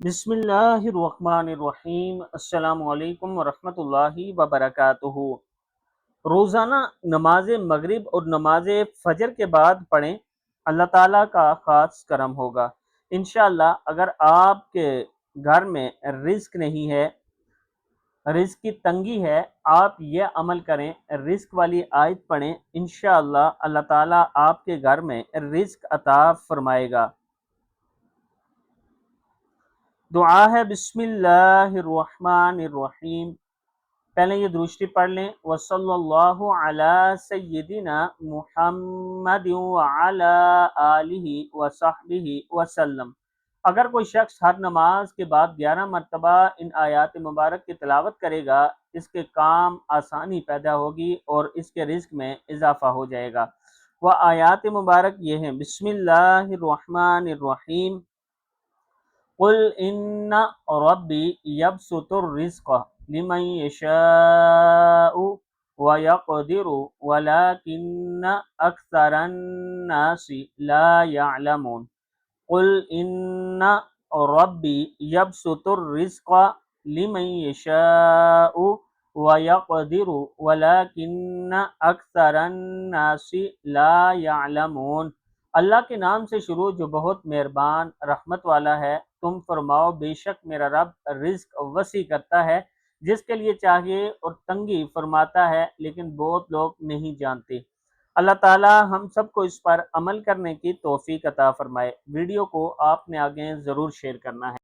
بسم اللہ الرحمن الرحیم۔ السلام علیکم ورحمۃ اللہ وبرکاتہ۔ روزانہ نماز مغرب اور نماز فجر کے بعد پڑھیں، اللہ تعالیٰ کا خاص کرم ہوگا انشاءاللہ۔ اگر آپ کے گھر میں رزق نہیں ہے، رزق کی تنگی ہے، آپ یہ عمل کریں، رزق والی آیت پڑھیں، انشاءاللہ اللہ تعالیٰ آپ کے گھر میں رزق عطا فرمائے گا۔ دعا ہے بسم اللہ الرحمن الرحیم۔ پہلے یہ درود شریف پڑھ لیں، وصلی اللہ علی سیدنا محمد وعلی آلہ وصحبہ وسلم۔ اگر کوئی شخص ہر نماز کے بعد 11 مرتبہ ان آیات مبارک کی تلاوت کرے گا، اس کے کام آسانی پیدا ہوگی اور اس کے رزق میں اضافہ ہو جائے گا۔ وہ آیات مبارک یہ ہیں، بسم اللہ الرحمن الرحیم، قل ان ربی یبسط الرزق لمن یشاء ویقدر ولکن اکثر الناس لا یعلمون۔ قل ان ربی یبسط الرزق لمن یشاء ویقدر ولکن اکثر الناس لا یعلمون۔ اللہ کے نام سے شروع جو بہت مہربان رحمت والا ہے۔ تم فرماؤ بے شک میرا رب رزق وسیع کرتا ہے جس کے لیے چاہیے اور تنگی فرماتا ہے، لیکن بہت لوگ نہیں جانتے۔ اللہ تعالی ہم سب کو اس پر عمل کرنے کی توفیق عطا فرمائے۔ ویڈیو کو آپ نے آگے ضرور شیئر کرنا ہے۔